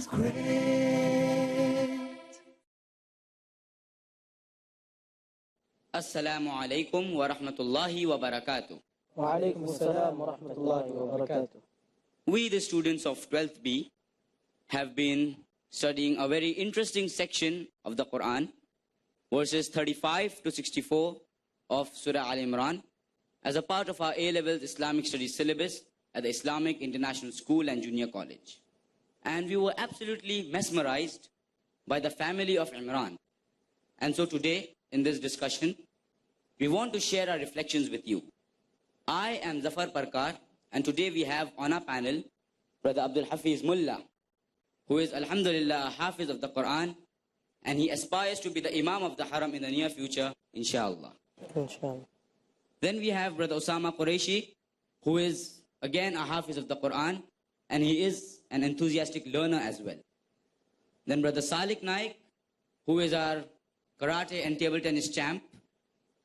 was great. Assalamu alaikum wa rahmatullahi wa barakatuh. Wa alaikum assalam wa rahmatullahi wa barakatuh. We, the students of 12th B, have been studying a very interesting section of the Quran, verses 35 to 64 of Surah Al-Imran, as a part of our A-Levels Islamic Studies syllabus at the Islamic International School and Junior College. And we were absolutely mesmerized by the family of Imran. And so today, in this discussion, we want to share our reflections with you. I am Zafar Parkar, and today we have on our panel Brother Abdul Hafiz Mullah, who is, alhamdulillah, a Hafiz of the Quran, and he aspires to be the Imam of the Haram in the near future, inshallah. Inshallah. Then we have Brother Osama Qureshi, who is, again, a Hafiz of the Quran, and he is an enthusiastic learner as well. Then Brother Salik Naik, who is our karate and table tennis champ.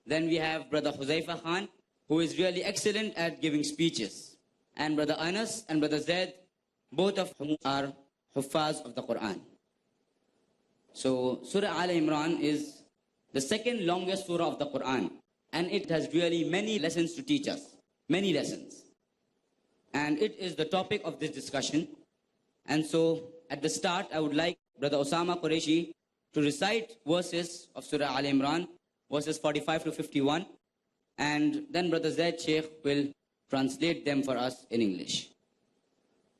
Then we have Brother Huzaifa Khan, who is really excellent at giving speeches. And Brother Anas and Brother Zaid, both of whom are Huffaz of the Quran. So Surah Al-Imran is the second longest surah of the Quran. And it has really many lessons to teach us. Many lessons. And it is the topic of this discussion. And so at the start, I would like Brother Osama Qureshi to recite verses of Surah Al-Imran, verses 45 to 51. And then Brother Zaid Sheikh will translate them for us in English.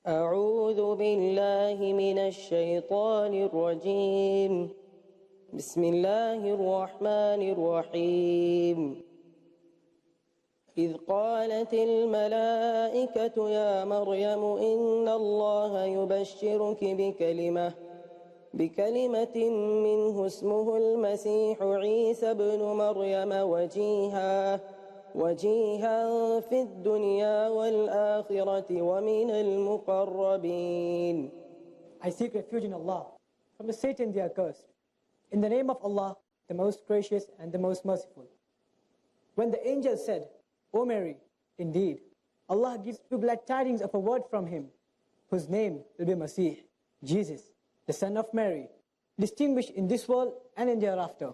أعوذ بالله من الشيطان الرجيم. بسم الله الرحمن الرحيم. إذ قالت الملائكة يا مريم إن الله يبشرك بكلمة منه اسمه المسيح عيسى ابن مريم وجيها في الدنيا والآخرة ومن المقربين. I seek refuge in Allah from the Satan the accursed. In the name of Allah, the most gracious and the most merciful. When the angel said, O Mary, indeed, Allah gives you glad tidings of a word from Him, whose name will be Masih, Jesus, the son of Mary, distinguished in this world and in the hereafter,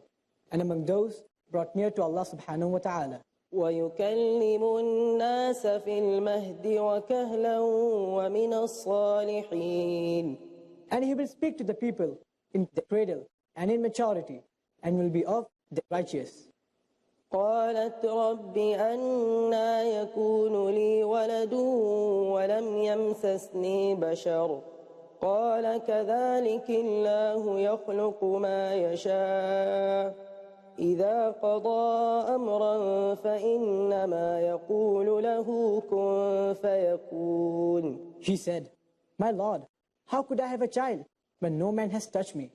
and among those brought near to Allah subhanahu wa ta'ala. ويكلم الناس في المهد وكهلا ومن الصالحين. And He will speak to the people in the cradle and in maturity, and will be of the righteous. قالت رب أنى يكون لي ولد ولم يمسسني بشر قال كذلك الله يخلق ما يشاء إذا قضى أمرا فإنما يقول له كن فيكون. She said, My Lord, how could I have a child when no man has touched me?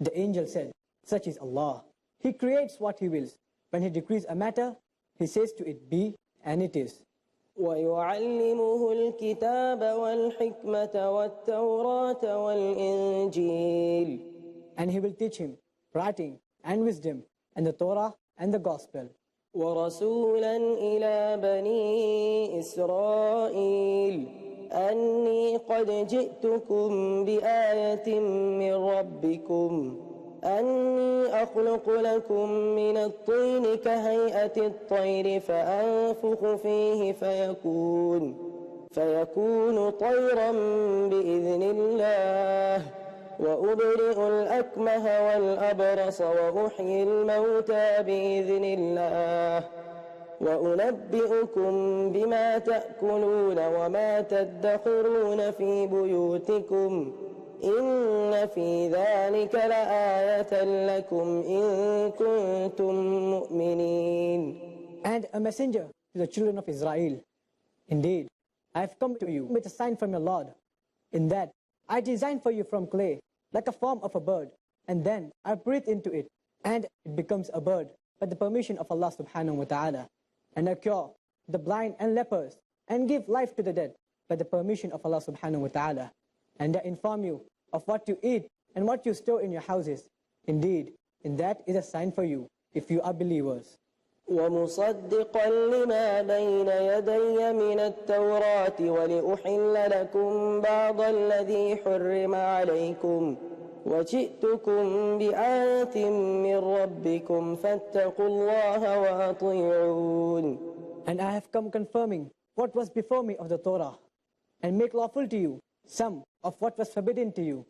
The angel said, Such is Allah. He creates what He wills. When He decrees a matter, He says to it be, and it is. ويعلمه الكتاب والحكمة والتوراة والإنجيل. And He will teach him writing and wisdom and the Torah and the Gospel. ورسولا إلى بني إسرائيل أني قد جئتكم بآية من ربكم أني أخلق لكم من الطين كهيئة الطير فأنفخ فيه فيكون طيرا بإذن الله وأبرئ الأكمه والأبرص وأحيي الموتى بإذن الله وأنبئكم بما تأكلون وما تدخرون في بيوتكم إن في ذلك لآية لكم إن كنتم مؤمنين. And a messenger to the children of Israel. Indeed, I have come to you with a sign from your Lord, in that I designed for you from clay, like a form of a bird, and then I breathe into it, and it becomes a bird by the permission of Allah subhanahu wa ta'ala. And I cure the blind and lepers, and give life to the dead by the permission of Allah subhanahu wa ta'ala. And I inform you of what you eat and what you store in your houses. Indeed, in that is a sign for you, if you are believers. ومصدقا لما بين يدي من التوراة ولأحل لكم بعض الذي حرم عليكم وجئتكم بآية من ربكم فاتقوا الله وأطيعون. And I have come confirming what was before me of the Torah, and make lawful to you some of what was forbidden to you.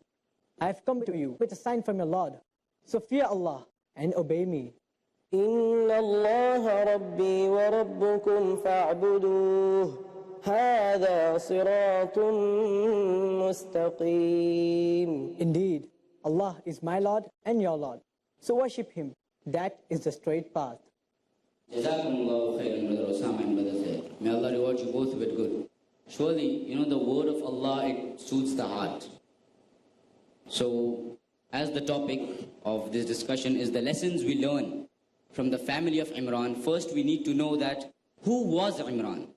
I have come to you with a sign from your Lord. So fear Allah and obey me. إن الله ربي وربكم فاعبدوه هذا صراط مستقيم. Indeed, Allah is my Lord and your Lord. So worship Him. That is the straight path. Jazakumullahu khairan, Brother Osama and Brother Zaid. May Allah reward you both with good. Surely, the word of Allah, it soothes the heart. So, as the topic of this discussion is the lessons we learn from the family of Imran, first we need to know that who was Imran.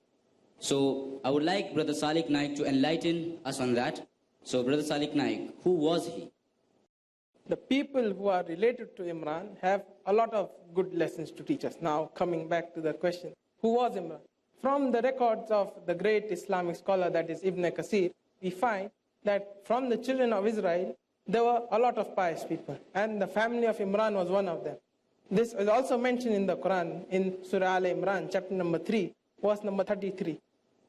So, I would like Brother Salik Naik to enlighten us on that. So, Brother Salik Naik, who was he? The people who are related to Imran have a lot of good lessons to teach us. Now, coming back to the question, who was Imran? From the records of the great Islamic scholar, that is Ibn Kathir, we find that from the children of Israel, there were a lot of pious people, and the family of Imran was one of them. This is also mentioned in the Quran, in Surah Al-Imran, chapter number 3, verse number 33.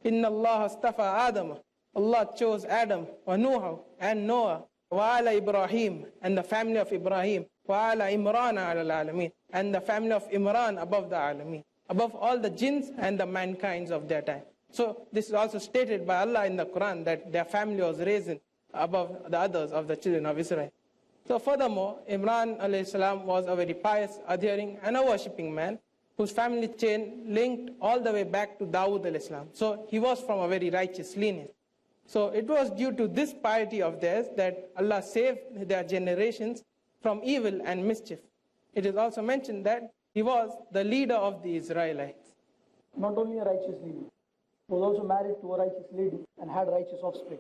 Inna Allah astafa Adam. Allah chose Adam, wa Nuh, and Noah, wa ala Ibrahim, and the family of Ibrahim, wa ala Imran ala al-alamin, and the family of Imran above the alamin, above all the jinns and the mankinds of their time. So this is also stated by Allah in the Quran, that their family was raised above the others of the children of Israel. So furthermore, Imran alayhi salam was a very pious, adhering, and a worshipping man, whose family chain linked all the way back to Dawood alayhi salam. So he was from a very righteous lineage. So it was due to this piety of theirs that Allah saved their generations from evil and mischief. It is also mentioned that he was the leader of the Israelites. Not only a righteous lady, he was also married to a righteous lady and had righteous offspring.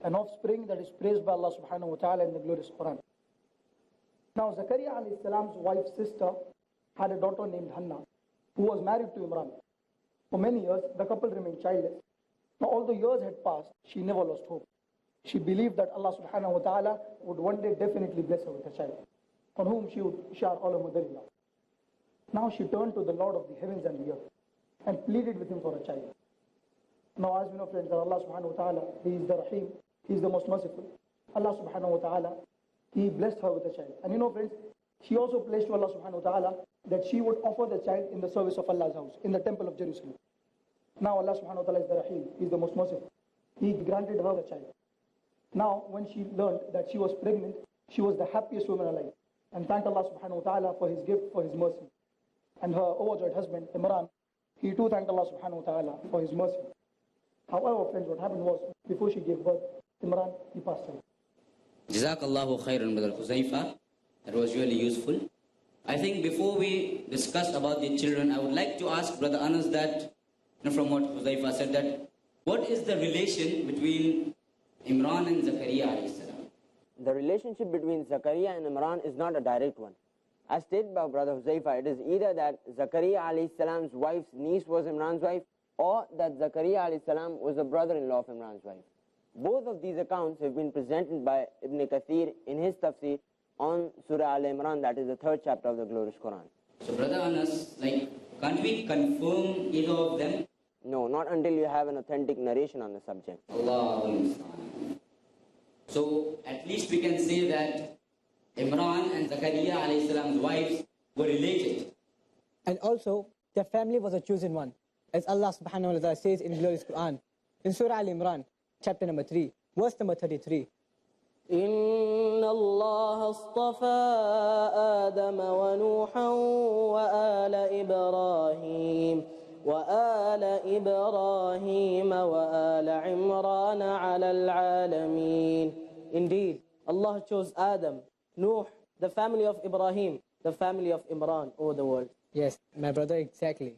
An offspring that is praised by Allah subhanahu wa ta'ala in the glorious Quran. Now, Zakaria alayhi salam's wife's sister had a daughter named Hannah, who was married to Imran. For many years, the couple remained childless. Now, although years had passed, she never lost hope. She believed that Allah subhanahu wa ta'ala would one day definitely bless her with a child, on whom she would share all her motherly love. Now she turned to the Lord of the heavens and the earth and pleaded with him for a child. Now, as we know, friends, that Allah subhanahu wa ta'ala, He is the Rahim, He is the most merciful. Allah subhanahu wa ta'ala, He blessed her with a child. And friends, she also placed to Allah subhanahu wa ta'ala that she would offer the child in the service of Allah's house, in the temple of Jerusalem. Now Allah subhanahu wa ta'ala is the Rahim, He is the most merciful. He granted her a child. Now, when she learned that she was pregnant, she was the happiest woman alive, and thanked Allah subhanahu wa ta'ala for His gift, for His mercy. And her overjoyed husband, Imran, he too thanked Allah subhanahu wa ta'ala for His mercy. However, friends, what happened was, before she gave birth, Imran, he passed away. Jazakallahu khairan, Brother Huzaifa. That was really useful. I think before we discuss about the children, I would like to ask Brother Anas that, from what Huzaifa said, that what is the relation between Imran and Zakaria alayhi salam? The relationship between Zakaria and Imran is not a direct one. As stated by Brother Huzaifa, it is either that Zakaria alayhi salam's wife's niece was Imran's wife, or that Zakaria alayhi salam was the brother-in-law of Imran's wife. Both of these accounts have been presented by Ibn Kathir in his tafsir on Surah Al-Imran, that is the 3rd chapter of the glorious Quran. So Brother Anas, can't we confirm either of them? No, not until you have an authentic narration on the subject. Allahu. So at least we can say that Imran and Zakaria alayhi salam's wives were related. And also, their family was a chosen one, as Allah subhanahu wa ta'ala says in glorious Quran, in Surah Al-Imran, chapter number 3, verse number 33. إن الله اصطفى آدم ونوحا وآل إبراهيم وآل عمران على العالمين. Indeed, Allah chose Adam, Nuh, the family of Ibrahim, the family of Imran over the world. Yes, my brother, exactly.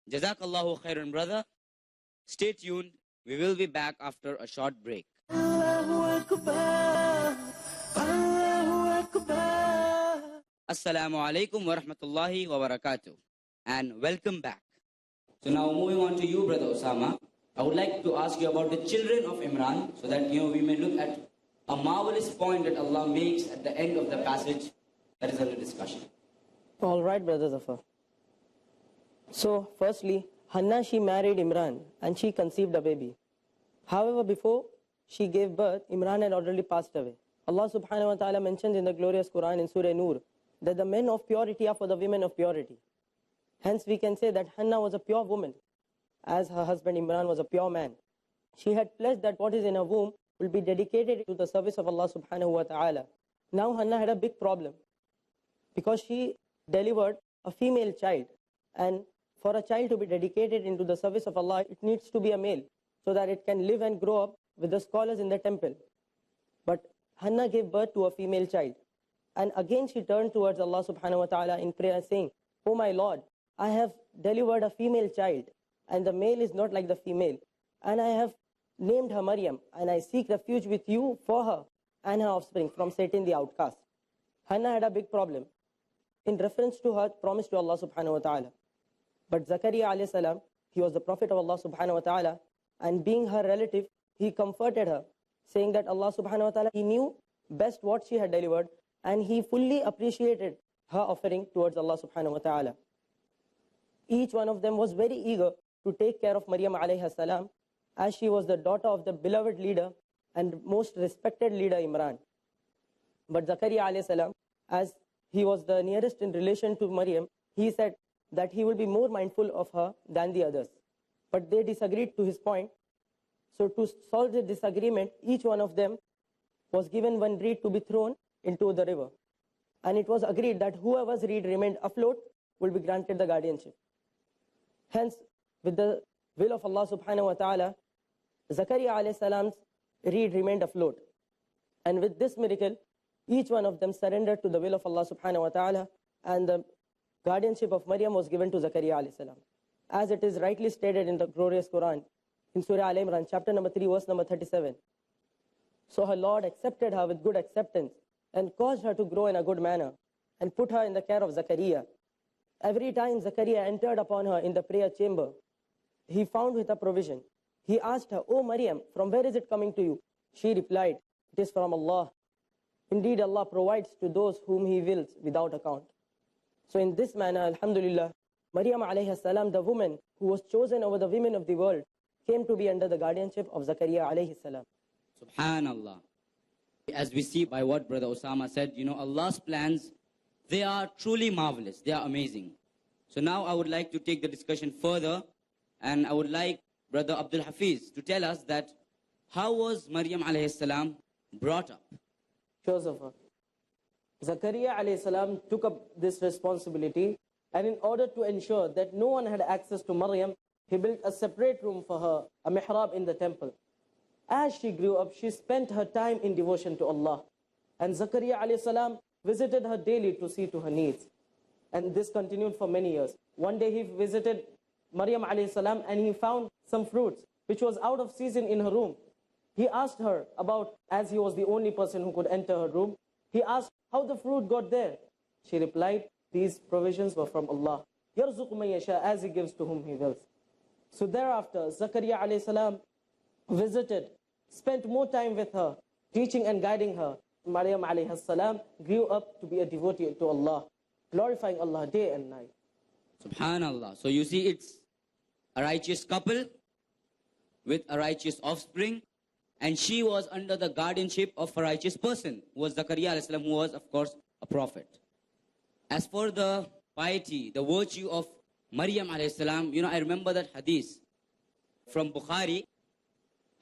Jazakallahu khairan, brother. Stay tuned. We will be back after a short break. Allahu Akbar. Assalamu alaikum wa rahmatullahi wa barakatuh. And welcome back. So now moving on to you, Brother Osama, I would like to ask you about the children of Imran so that we may look at a marvelous point that Allah makes at the end of the passage that is under discussion. All right, Brother Zafar. So, firstly, Hannah, she married Imran and she conceived a baby. However, before she gave birth, Imran had already passed away. Allah subhanahu wa ta'ala mentions in the glorious Quran in Surah Nur that the men of purity are for the women of purity. Hence, we can say that Hannah was a pure woman, as her husband Imran was a pure man. She had pledged that what is in her womb will be dedicated to the service of Allah subhanahu wa ta'ala. Now, Hannah had a big problem because she delivered a female child, and for a child to be dedicated into the service of Allah, it needs to be a male so that it can live and grow up with the scholars in the temple. But Hannah gave birth to a female child, and again she turned towards Allah subhanahu wa ta'ala in prayer saying, "Oh my Lord, I have delivered a female child and the male is not like the female, and I have named her Maryam, and I seek refuge with you for her and her offspring from Satan the outcast." Hannah had a big problem in reference to her promise to Allah subhanahu wa ta'ala. But Zakaria alayhi salam, he was the prophet of Allah subhanahu wa ta'ala, and being her relative, he comforted her, saying that Allah subhanahu wa ta'ala, he knew best what she had delivered, and he fully appreciated her offering towards Allah subhanahu wa ta'ala. Each one of them was very eager to take care of Maryam alayhi salam, as she was the daughter of the beloved leader and most respected leader Imran. But Zakaria alayhi salam, as he was the nearest in relation to Maryam, he said that he will be more mindful of her than the others. But they disagreed to his point. So to solve the disagreement, each one of them was given one reed to be thrown into the river. And it was agreed that whoever's reed remained afloat will be granted the guardianship. Hence, with the will of Allah subhanahu wa ta'ala, Zakaria alayhi salam's reed remained afloat. And with this miracle, each one of them surrendered to the will of Allah subhanahu wa ta'ala, and the guardianship of Maryam was given to Zakaria alayhi salam. As it is rightly stated in the glorious Quran, in Surah Al-Imran, chapter number 3, verse number 37. So her Lord accepted her with good acceptance and caused her to grow in a good manner and put her in the care of Zakaria. Every time Zakaria entered upon her in the prayer chamber, he found with a provision. He asked her, "O Maryam, from where is it coming to you?" She replied, "It is from Allah. Indeed, Allah provides to those whom He wills without account." So in this manner, alhamdulillah, Maryam alayhi salam, the woman who was chosen over the women of the world, came to be under the guardianship of Zakaria alayhi salam. Subhanallah. As we see by what Brother Osama said, Allah's plans, they are truly marvelous. They are amazing. So now I would like to take the discussion further, and I would like Brother Abdul Hafiz to tell us that how was Maryam alayhi salam brought up? Joseph, Zakaria alayhi salam took up this responsibility, and in order to ensure that no one had access to Maryam, he built a separate room for her, a mihrab in the temple. As she grew up, she spent her time in devotion to Allah. And Zakaria alayhi salam visited her daily to see to her needs. And this continued for many years. One day he visited Maryam alayhi salam and he found some fruits which was out of season in her room. He asked her about, as he was the only person who could enter her room, he asked how the fruit got there. She replied, "These provisions were from Allah. يَرْزُقُ مَن يَشَاءُ, as He gives to whom He wills." So thereafter, Zakaria alayhi salam visited, spent more time with her, teaching and guiding her. Maryam alayhi salam grew up to be a devotee to Allah, glorifying Allah day and night. Subhanallah. So you see, it's a righteous couple with a righteous offspring, and she was under the guardianship of a righteous person, who was Zakaria alayhi salam, who was, of course, a prophet. As for the piety, the virtue of Maryam alayhi salam, I remember that hadith from Bukhari,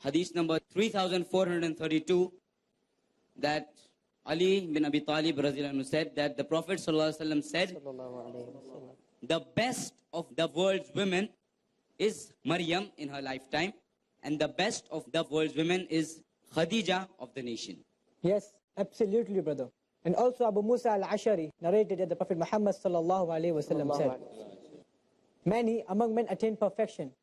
hadith number 3432, that Ali bin Abi Talib said that the Prophet ﷺ said, the best of the world's women is Maryam in her lifetime, and the best of the world's women is Khadija of the nation. Yes, absolutely, brother. And also Abu Musa al-Ashari narrated that the Prophet Muhammad sallallahu alaihi wasallam said, "Many among men attain perfection,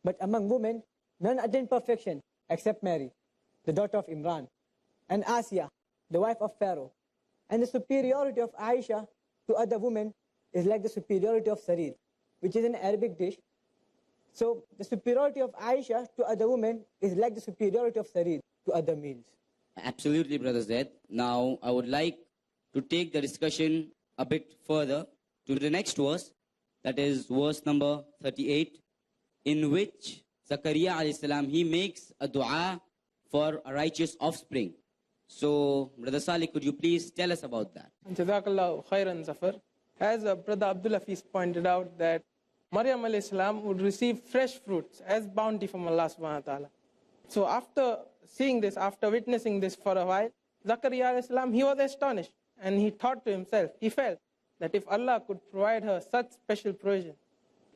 but among women none attain perfection except Mary, the daughter of Imran, and Asiya, the wife of Pharaoh. And the superiority of Aisha to other women is like the superiority of sarid, which is an Arabic dish. So the superiority of Aisha to other women is like the superiority of sarid to other meals. Absolutely, Brother Zaid. Now, I would like to take the discussion a bit further to the next verse, that is verse number 38, in which Zakaria alayhi salam, he makes a dua for a righteous offspring. So, Brother Salih, could you please tell us about that? Jazakallah khairan, Zafar. As Brother Abdul Hafiz pointed out, that Maryam alayhi salam would receive fresh fruits as bounty from Allah subhanahu wa ta'ala. So after seeing this, after witnessing this for a while, Zakaria alayhi salam, he was astonished, and he thought to himself, he felt that if Allah could provide her such special provision,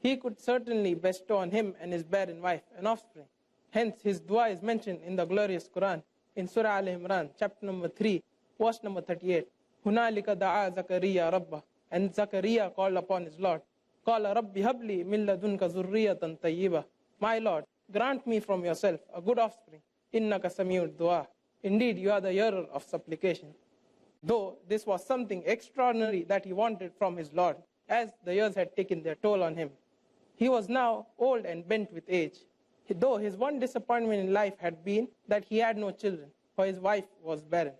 He could certainly bestow on him and his barren wife an offspring. Hence, his dua is mentioned in the glorious Quran in Surah Al-Imran, chapter number 3, verse number 38. Hunalika da'a Zakariya Rabbah. And Zakaria called upon his Lord. Qala Rabbi habli min ladunka zurriyatan tayyiba. My Lord, grant me from yourself a good offspring. Innaka sami'ud dua. Indeed, you are the hearer of supplication. Though this was something extraordinary that he wanted from his Lord, as the years had taken their toll on him. He was now old and bent with age. Though his one disappointment in life had been that he had no children, for his wife was barren.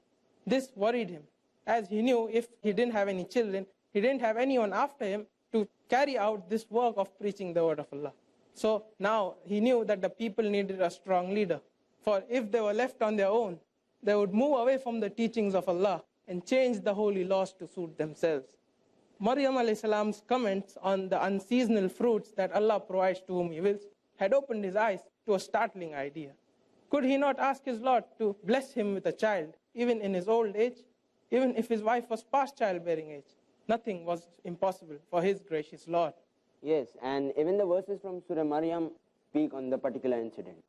This worried him, as he knew if he didn't have any children, he didn't have anyone after him to carry out this work of preaching the word of Allah. So now he knew that the people needed a strong leader. For if they were left on their own, they would move away from the teachings of Allah and change the holy laws to suit themselves. Maryam alayhi salam's comments on the unseasonal fruits that Allah provides to whom He wills had opened his eyes to a startling idea. Could he not ask his Lord to bless him with a child, even in his old age, even if his wife was past childbearing age? Nothing was impossible for his gracious Lord. Yes, and even the verses from Surah Maryam speak on the particular incident.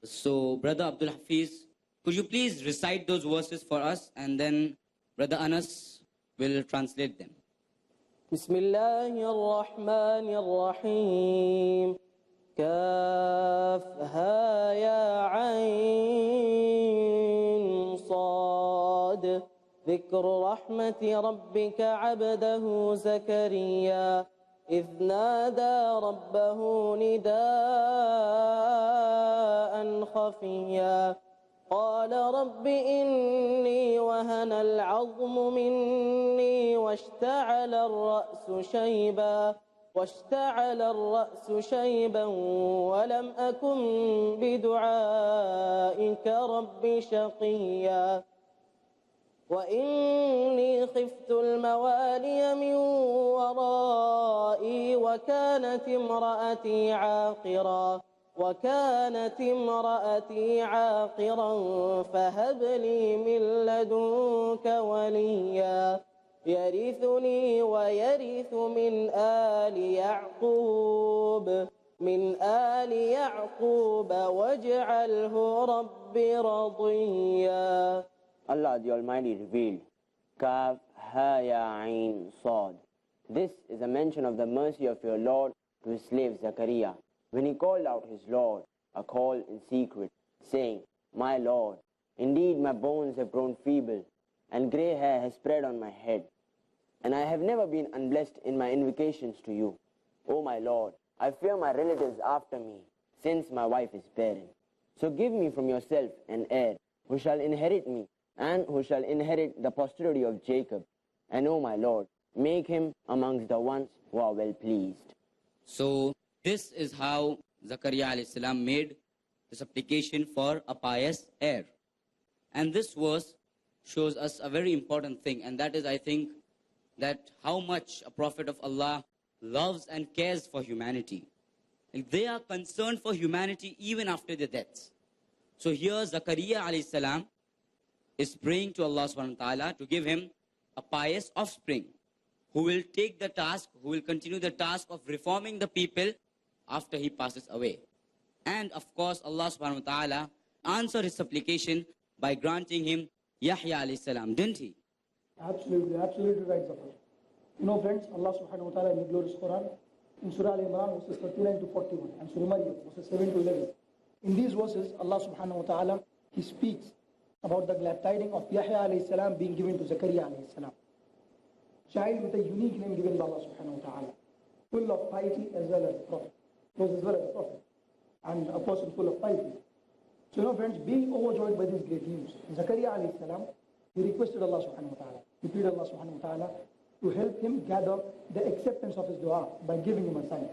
So, Brother Abdul Hafiz, could you please recite those verses for us, and then Brother Anas will translate them. Bismillahirrahmanirrahim. كافها يا عين صاد ذكر رحمة ربك عبده زكريا إذ نادى ربه نداء خفيا قال رب إني وهن العظم مني واشتعل الرأس شيبا ولم أكن بدعائك رب شقيا وإني خفت الموالي من ورائي وكانت امرأتي عاقرا فهب لي من لدنك وليا يرثني ويرث من آل يعقوب واجعله رب رضيا. Allah the Almighty revealed, Kaf ha ya ain sad. This is a mention of the mercy of your Lord to his slave Zakaria, when he called out his Lord, a call in secret, saying, My Lord, indeed my bones have grown feeble, and grey hair has spread on my head, and I have never been unblessed in my invocations to you. O my Lord, I fear my relatives after me, since my wife is barren. So give me from yourself an heir, who shall inherit me, and who shall inherit the posterity of Jacob. And O my Lord, make him amongst the ones who are well pleased. So, this is how Zakaria alayhi salam made the supplication for a pious heir. And this verse shows us a very important thing, and that is, I think, that how much a prophet of Allah loves and cares for humanity. Like, they are concerned for humanity even after their deaths. So here Zakaria alayhi salam is praying to Allah subhanahu wa ta'ala to give him a pious offspring who will take the task, who will continue the task of reforming the people after he passes away. And of course, Allah subhanahu wa ta'ala answered his supplication by granting him Yahya alayhi salam, didn't he? Absolutely right, Zafar. You know, friends, Allah subhanahu wa ta'ala in the glorious Quran, in Surah Al-Imran, verses 39 to 41, and Surah Maryam, verses 7 to 11. In these verses, Allah subhanahu wa ta'ala, He speaks about the glad tidings of Yahya alayhi salam being given to Zakaria alayhi salam. child with a unique name given by Allah subhanahu wa ta'ala, full of piety as well as prophet, was as well as a prophet, and a person full of piety. So, friends, being overjoyed by this great news, Zakaria alayhi salam, he requested Allah subhanahu wa ta'ala, he pleaded Allah subhanahu wa ta'ala to help him gather the acceptance of his dua by giving him a sign.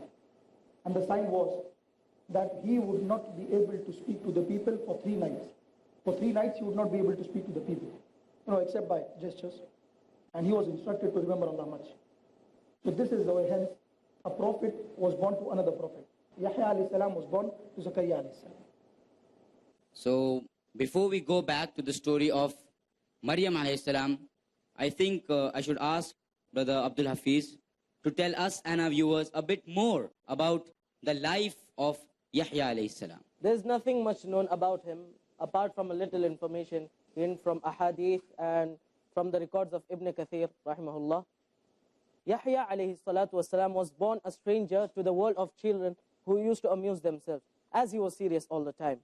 And the sign was that he would not be able to speak to the people for 3 nights. For 3 nights he would not be able to speak to the people, except by gestures. And he was instructed to remember Allah much. So this is the way, hence, a prophet was born to another prophet. Yahya alayhi salam was born to Zakaria alayhi salam. So before we go back to the story of Maryam alayhi salam, I think I should ask Brother Abdul Hafiz to tell us and our viewers a bit more about the life of Yahya alayhi salam. There's nothing much known about him apart from a little information in from ahadith and from the records of Ibn Kathir rahimahullah. Yahya alayhi salatu wasalam was born a stranger to the world of children who used to amuse themselves, as he was serious all the time.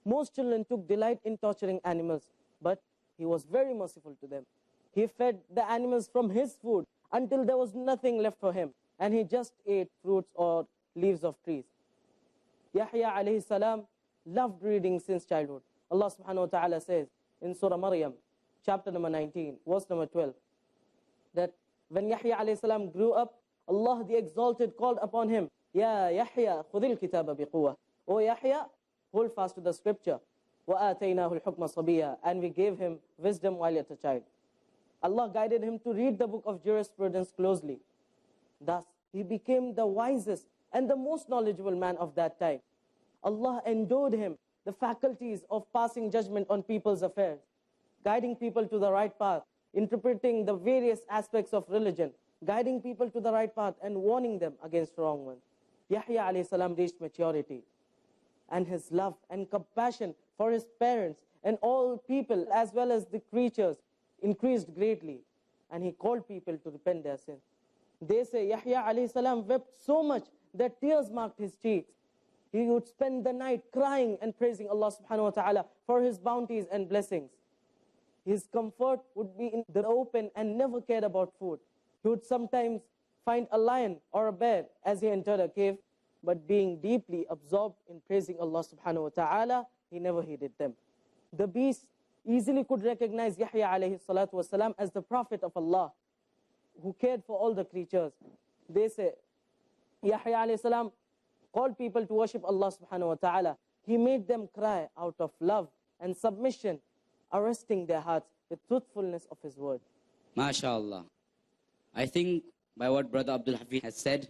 Most children took delight in torturing animals, but he was very merciful to them. He fed the animals from his food until there was nothing left for him, and he just ate fruits or leaves of trees. Yahya alayhi salam loved reading since childhood. Allah subhanahu wa ta'ala says in Surah Maryam, chapter number 19, verse number 12, that when Yahya alayhi salam grew up, Allah the Exalted called upon him, Ya Yahya, khudil kitaba biquwa. O Yahya, hold fast to the scripture. وَآتَيْنَاهُ الْحُكْمَ صَبِيًّا. And we gave him wisdom while yet a child. Allah guided him to read the book of jurisprudence closely. Thus, he became the wisest and the most knowledgeable man of that time. Allah endowed him the faculties of passing judgment on people's affairs, guiding people to the right path, interpreting the various aspects of religion, guiding people to the right path and warning them against wrong ones. Yahya alayhi salam reached maturity, and his love and compassion for his parents and all people as well as the creatures increased greatly, and he called people to repent their sins. They say Yahya alayhi salam wept so much that tears marked his cheeks. He would spend the night crying and praising Allah subhanahu wa ta'ala for his bounties and blessings. His comfort would be in the open and never cared about food. He would sometimes find a lion or a bear as he entered a cave, but being deeply absorbed in praising Allah subhanahu wa ta'ala, he never heeded them. The beasts easily could recognize Yahya alayhi salatu wasalam as the prophet of Allah, who cared for all the creatures. They say, Yahya alayhi salam called people to worship Allah subhanahu wa ta'ala. He made them cry out of love and submission, arresting their hearts with truthfulness of his word. MashaAllah. I think by what Brother Abdul Hafiz has said,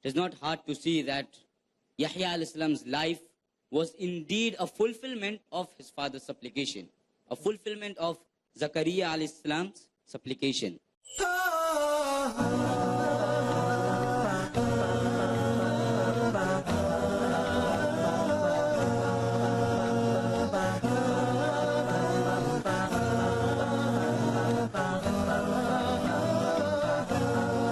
it is not hard to see that Yahya alayhi salam's life was indeed a fulfillment of his father's supplication, a fulfillment of Zakaria alayhi salam's supplication.